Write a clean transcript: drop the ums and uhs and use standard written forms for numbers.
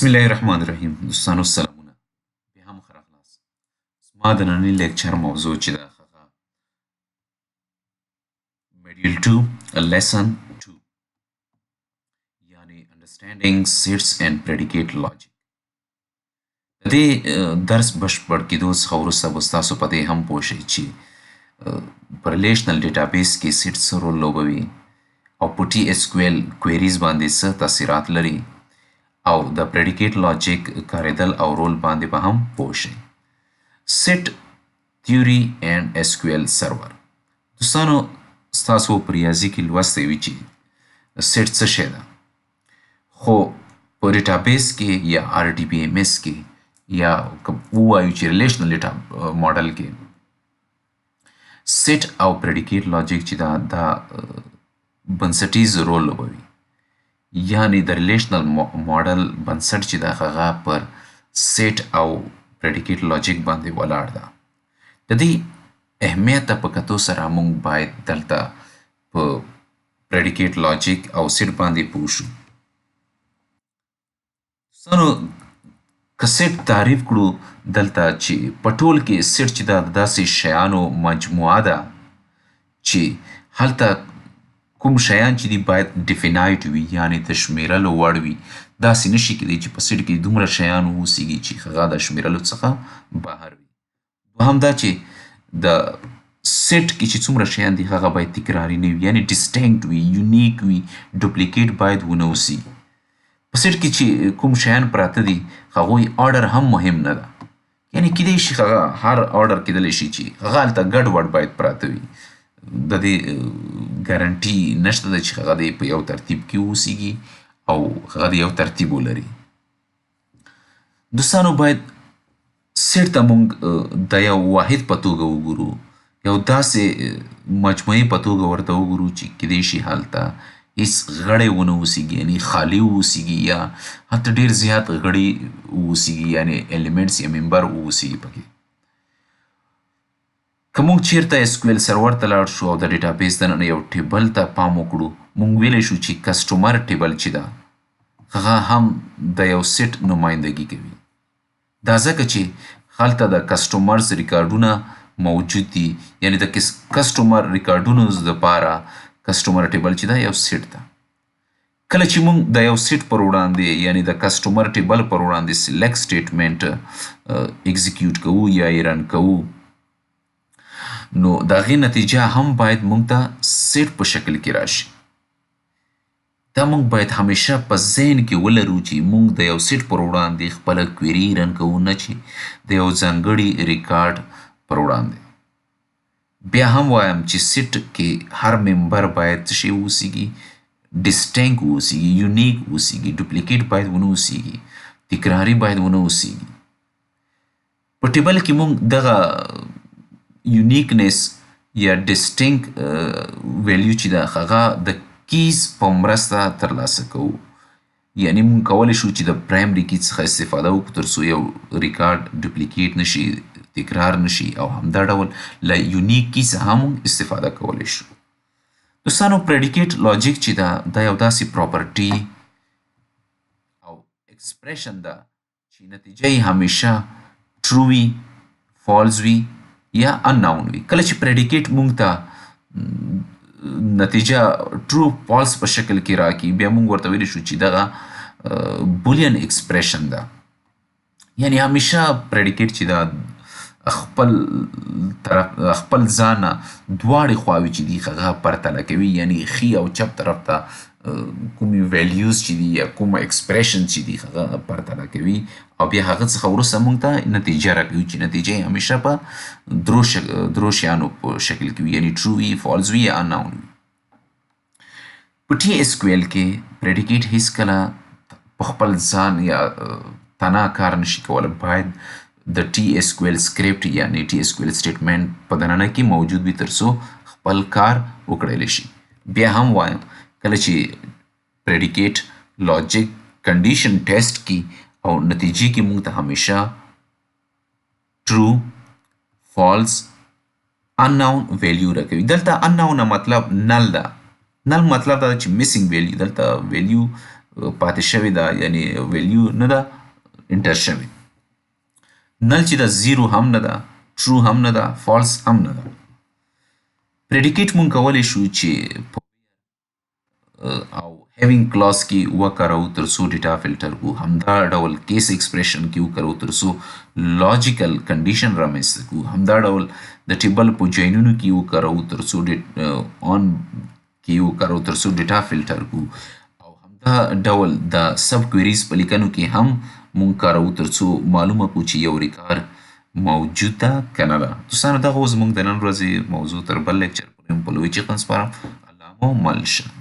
بسم الله الرحمن الرحیم دوستانو سلامونه بیا هم ښه راغلاست زما د ننني لیکچر موضوع چې ده هغه Module 2 lesson 2 یعنی understanding sets and predicate logic د دې درس بشپړ کېدو څخه وروسته به ستاسو په دې هم پوه شئ چې په ریلیشنل ډیټابیس کې سیټ څه رول لوبوي او په ټي اس کیو ایل کویریز باندې څه تاثیرات لري او د پریډیکیټ لاجیک کارېدل او رول باندې به هم پوه شئ. سیټ تیوري اینډ اس کیو ایل سرور دوستانو ستاسو په ریاضي کې لوستی وي چې سیټ څه شی ده خو په ډیټابیس کې یا آر ډي بي ایم ایس کې یا ووایو چې ریلیشنل ډیټا ماډل کې سیټ او پریډیکیټ لاجیک چې دا بنسټیز رول لوبوي یعنی د ریلیشنل ماډل بنسټ چې دا هغه پر سیټ او پریډیکیټ لاجیک باندې ولاړ ده د دې اهمیت په کتو سره موږ باید دلته په پریډیکیټ لاجیک او سیټ باندې پوه شو. سنو که سیټ تعریف کړو دلته چې په ټول کې سیټ چې دا داسې شیانو مجموعه ده چې هلته کوم شیان چې دي باید ډیفینایټ وي یعنی د شمیرلو وړ وي داسې نشي کېدی چې په سیټ کې دومره شیان واوسیږي چې هغه د شمیرلو څخه بهر وي. دوهم دا چې د سیټ کې چې څومره شیان دي هغه باید تکراري نه وي یعنی ډسټینکټ وي یونیک وي ډوپلیکیټ باید ونه اوسي. په سیټ کې چې کوم شیان پراته دي هغوی آرډر هم مهم نه ده یعنی کیدای شي هغه هر آرډر کیدلی شي چې هغه هلته ګډ وډ باید پراته وي د دې ګارنټي نشته ده چې هغه د په یو ترتیب کې واوسیږي او هغه د یو ترتیب ولري. دوستانو باید سیټ ته موږ د یو واحد په توګه وګورو یو داسې مجموعې په توګه ورته وګورو چې کیدای شي هلته هیڅ غړی ونه اوسیږي یعنی خالي واوسیږي یا حتی ډېر زیات غړي واوسیږي یعنی ایلیمنټس یا ممبر واوسیږي پکې. که موږ چیرته اس کیو ایل سرور ته لاړ شو او د ډیټابیس دننه یو ټیبل ته پام وکړو موږ ویلی شو چې کسټمر ټیبل چې ده هغه هم د یو سیټ نمایندګي کوي دا ځکه چې هلته د کسټمرز ریکارډونه موجود دي یعنی د کسټمر ریکارډونو دپاره کسټمر ټیبل چې ده یو سیټ ده. کله چې موږ د یو سیټ پر وړاندې یعنی د کسټمر ټیبل پر وړاندې سلیکټ سټیټمنټ اکزیکیوټ کوو یا یې رن کوو نو د هغې نتیجه هم باید موږ ته سیټ په شکل کې راشي. دا موږ باید همیشه په ذهن کې ولرو چې موږ د یو سیټ پر وړاندې خپله کویري رن کوو نه چې د یو ځانګړي ریکارډ پر وړاندې. بیا هم وایم چې سیټ کې هر ممبر باید څه شی واوسیږي ډسټینک واوسیږي یونیک واوسیږي ډوپلیکیټ باید ونه اوسیږي تکراري باید ونه اوسیږي. په ټیبل کې موږ دغه یونیکنس یا ډسټینک ویلیو چې ده هغه د کیز په مرسته ترلاسه کوو یعنی موږ کولی شو چې د پرایمري کی څخه استفاده وکړو تر څو یو ریکارډ ډوپلیکیټ نشي تکرار نشي او همدا ډول له یونیک کی څخه هم استفاده کولی شو. دوستانو پریډیکیټ لاجیک چې ده دا یو داسې پراپرټي او ایکسپریشن ده چې نتیجه یې همیشه ټرو وي فالز وي یا انناون وي. کله چې پریډیکیټ موږ ته نتیجه ټرو فالس په شکل کې راکړي بیا موږ ورته ویلی شو چې دغه بولین ایکسپریشن ده یعنی همیشه پریډیکیټ چې ده خپل ځان دواړې خواوې چې دي هغه پرتله کوي یعنی ښي او چپ طرف ته کومې ویلیوز چې دي یا کومه ایکسپریشن چې دي هغه پرتله کوي او بیا هغه څخه وروسته موږ ته نتیجه راکوي چې نتیجه یې همیشه په درو شیانو په شکل کې وي یعنی ټرو وي فالز وي یا انناون وي. په ټي اس کیو ایل کې پریډیکیټ هیڅکله په خپل ځان یا تنها کار نشي کولی باید د ټي اس کیو ایل سکرپټ یعنی ټي اس کیو ایل سټیټمنټ په دننه کې موجود وي تر څو خپل کار وکړلی شي. بیا هم وایم کله چې پریډیکیټ لاجیک کنډیشن ټیسټ کی او نتیجې کې موږ ته همیشه ټرو فالس انناون ویلیو راکوي. دلته انناون مطلب نل ده نل مطلب دا چې میسنګ ویلیو دلته ویلیو پاتې شوې ده، یعنی ویلیو نه ده انټر شوې. نل چې ده زیرو هم نه ده، ټرو هم نه ده، فالس هم نه ده. پریډیکیټ مونږ کولی شو چې په او هیوینګ کلاس کې وکاروو تر څو ډیټا فلټر کړو. همدا ډول کیس ایکسپریشن کې وکاروو تر څو لاجیکل کنډیشن رامنځته کړو. همدا ډول د ټیبل په جوینونو کې وکاروو تر څو آن کې وکاروو تر څو ډیټا فلټر کړو. او همدا ډول د سب کویریز په لیکنو کې هم مونږ کاروو تر څو معلومه کړو چې یو ریکار موجود ده که نه ده. دوستانو دغه و زموږ د نن ورځې موضوع. تر بل لیکچر پورې مو په لوی چیغه سپارم. الله مو مل شه.